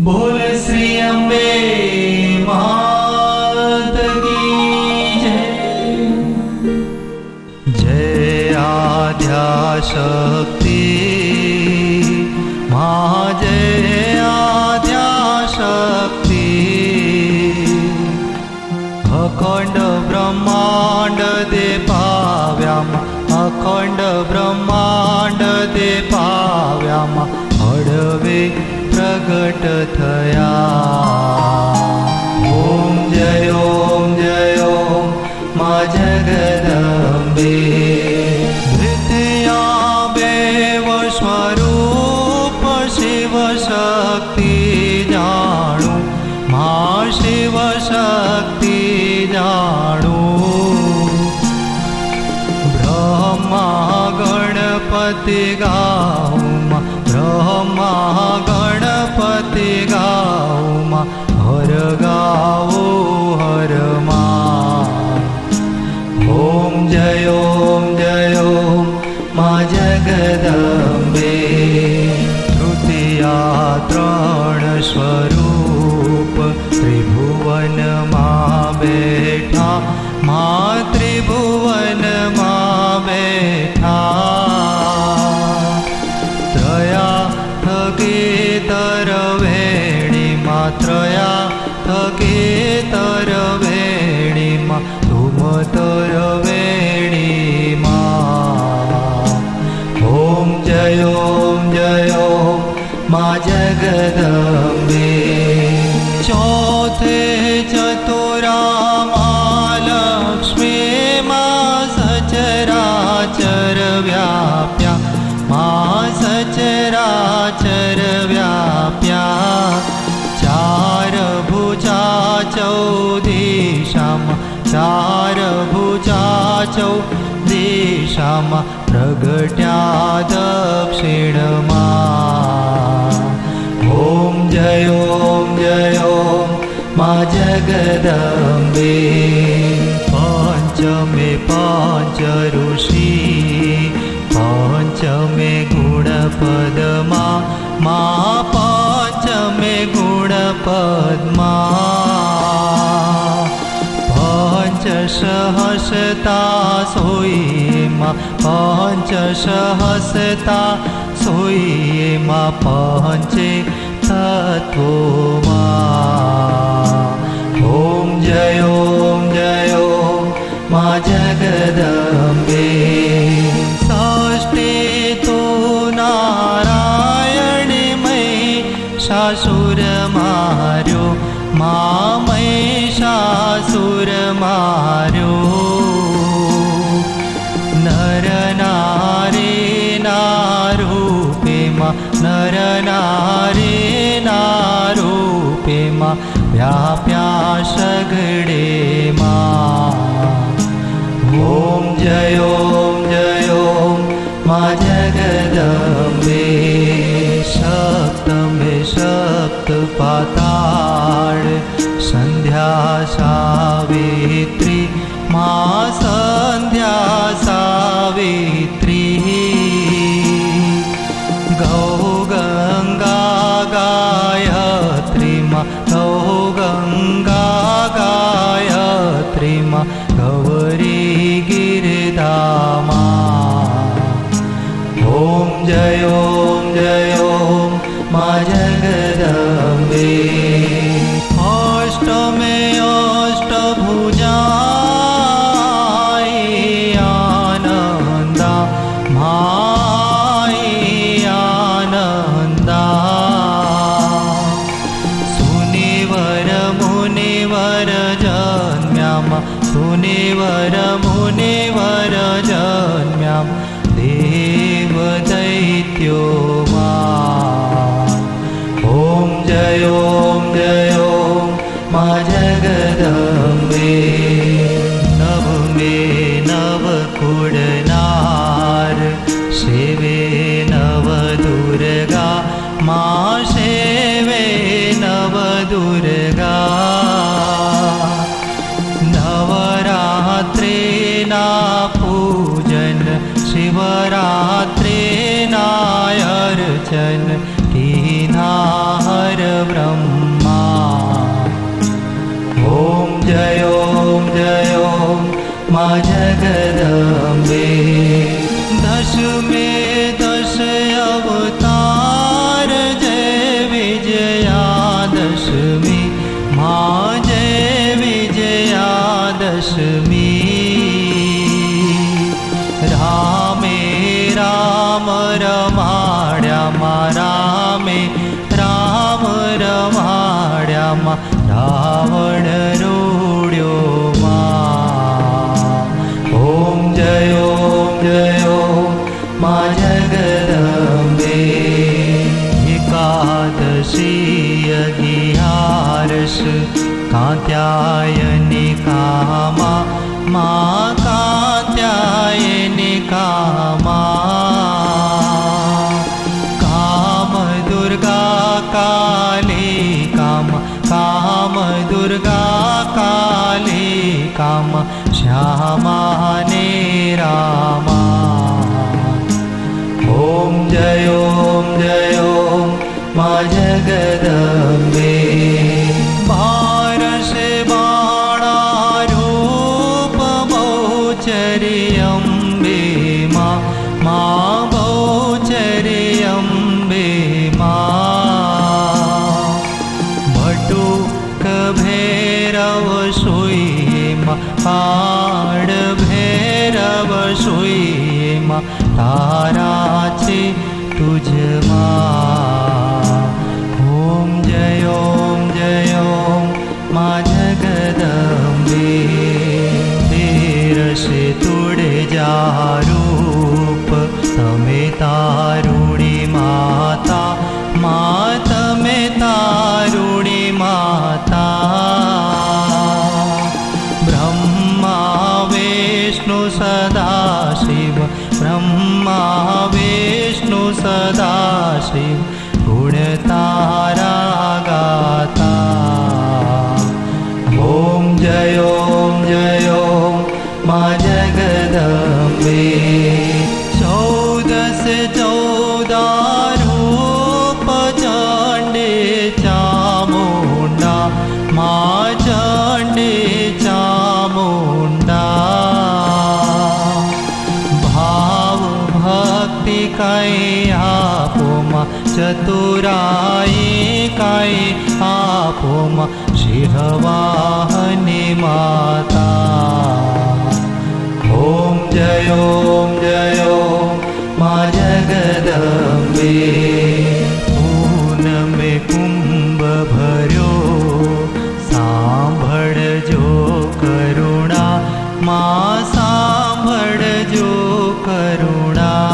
बोल श्री अम्बे मात की जय। जय आद्याशक्ति मां, जय आद्याशक्ति। अखंड ब्रह्मांड दे पाव्याम, अखंड ब्रह्मांड दे पाव्याम, हळवे प्रगट थया। ओम जय ओम मां जगदंबे। द्वितीया देव स्वरूप शिव शक्ति जाणु, मां शिव शक्ति जाणु। ब्रह्मा गणपति गाऊं, ब्रह्मा गणपति गाऊं, हर गाओ हर मां। ओम जय ओम मां जगदंबे। तृतीया त्रण स्वरूप त्रिभुवन मां बैठा, मां त्रिभुवन मां बैठा। त्रया थके तरवेणी मां, त्रया थके तरवेणी मां, तुम तरवेणी मां। ओम जय ओम मां जगदंबे। चौथे चतुरा मां लक्ष्मी, मां सचराचर व्याप्या, मां सचराचर व्याप्या। चार भुजा चौदिशाम, चार भुजा चौदिशाम, प्रगट्या दक्षिणमा। ओम जय ओम मां जगदंबे। पंचमे पंच ऋषि, पंचमे गुणपद्मा, मां पंचमे गुणपद्मा। पंचसहस्रता सोई मां, पंचसहस्रता सोई मां, पंचे तत्वो मां। ओम जय ओम मां जगदंबे। षष्ठी तो नारायणमय शासुर मार्यो, मां महिषासुर मार्यो। नर नारी नारूपे मां, नर नारी नारूपे मां, व्याप्या सगळे मां। ओम जय ओम मां जगदंबे। सप्तमे सप्त पाताल, संध्या सावित्री मां, संध्या सावित्री। गौ गंगा गायत्री मां, गौ गंगा गायत्री मां, गौरी गिरिधामा। ओम जय ओम मां जगदंबे। अष्टमे अष्टभुजा आनंदा, माई आनंदा। सुनिवर मुनिवर जन्म्याम, सुनिवर मुनिवर जन्म्याम, देव दैत्यो मां। ओम जय ओम मां जगदंबे। नवमे नवकुडनार, सेवे नव दुर्गा मां, सेवे नव दुर्गा। नवरात्रि ना पूजन, शिवरात्रि ना अर्चन, कीना हर ब्रह्म માં રાવણ રોડ્યો માં. ઓમ જય માં જગદંબે. એકાદશી અગિયારસ કાત્યાયનિકા માં કાત્યાયનિકા માં. કામ દુર્ગા કાલિકા માં કામ દુર્ગા કાલિકા માં શ્યામા ને રામા. ઓમ જય માં જગદંબે. બારસે બાણા રૂપ બહુચરી અંબે માં બહુચરી અંબે માં. ભટુક ભૈરવ સોઈએ માં પાડ ભૈરવ સોઈએ માં તારા છે તુજમાં. ઓમ જય માં જગદંબે. તેરસે તુડે જારૂપ તમે તારુણી માતા માં તમે તારુણી માતા. બ્રહ્મા વિષ્ણુ સદાશિવ બ્રહ્મા વિષ્ણુ સદાશિવ ગુણ તારા ગાતા. ઓમ જય માં જગદંબે. 14 રૂપ ચંડે ચામુંડા માં ચંડે ચામુંડા. ભાવ ભક્તિ કઈ આપો માં ચતુરાઈ કઈ આપો માં સિંહવાહની માતા. ઓમ જય માં જગદંબે. પૂનમે કુંભ ભર્યો સાંભળજો કરુણા માં સાંભળજો કરુણા.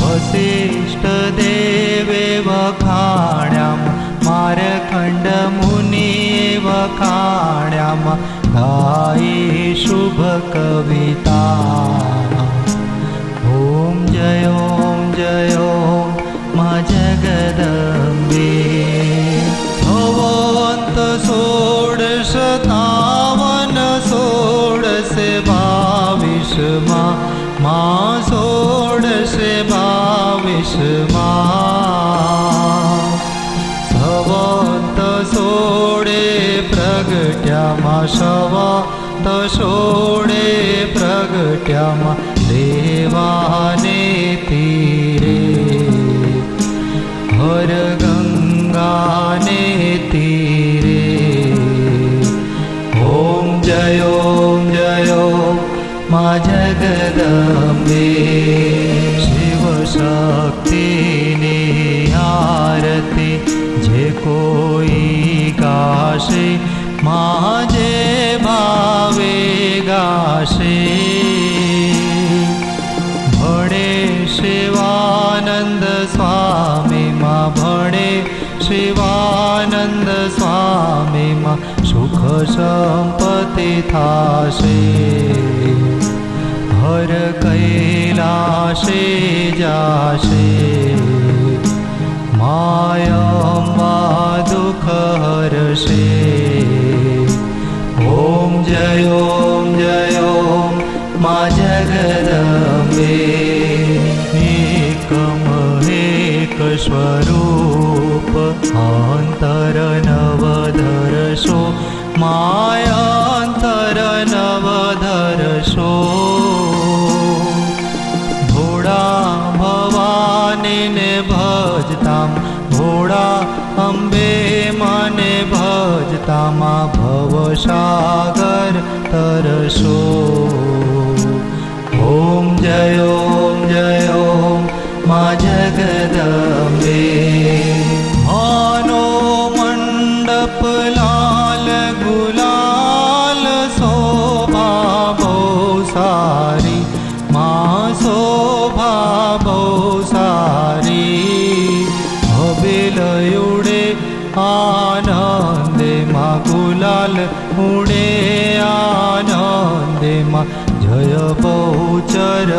વસિષ્ઠ દેવે વખાણ્યા મારખંડ મુનિએ વખાણ્યા ગાઈ શુભ કવિતા. ઓમ જય માં જગદંબે. 16 માં 16 માં. સવંત 16 પ્રગટ્યા માં સવંત 16 પ્રગટ્યા માં દેવાને તીરે હર ગંગાને તીરે. ઓમ જય માં જગદંબે. શિવ શક્તિની આરતી જે કોઈ ગાશે માં જે ભાવે ગાશે. ભણે શિવાનંદ સ્વામી માં ભણે શિવાનંદ સ્વામી માં સુખ સંપત્તિ થાશે. હર કૈલાશે જાશે માયંબા દુઃખ હરશે. ઓમ જય માં જગદંબે. એકમ એક સ્વરૂપ અંતર નવધરશો માયંતર નવધરશો. ભોળા ભવાનીને ભજતામ ભોળા અંબે મને ભજતામાં ભવસાગર તરશો. ઓમ જય માં જગદંબે. માનો खिल उडे आनंदे मा गुलाल उडे आनंदे मा जय बहुचरवाडी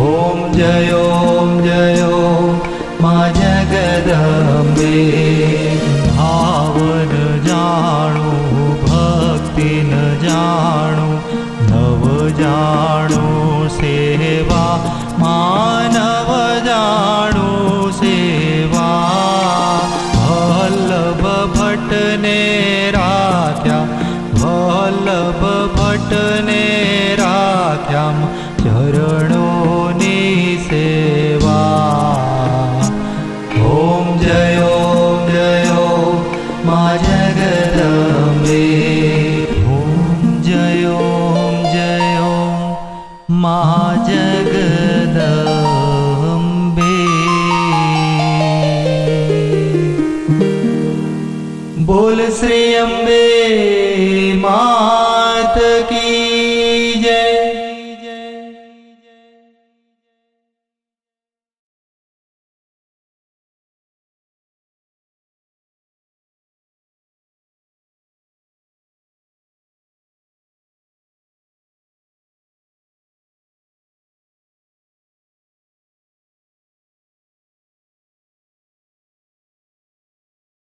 ओम जय मा जगदंबे भावन जाणु भक्ति न जाणु नव जाणु सेवा मानव जाणु सेवा वल्लभ भट्ट ने राख्या वल्लभ भट्ट ने राख्या चरणोनी सेवा ओम जय मा जगदंबे ओम जय मा जगदंबे बोल श्री अम्बे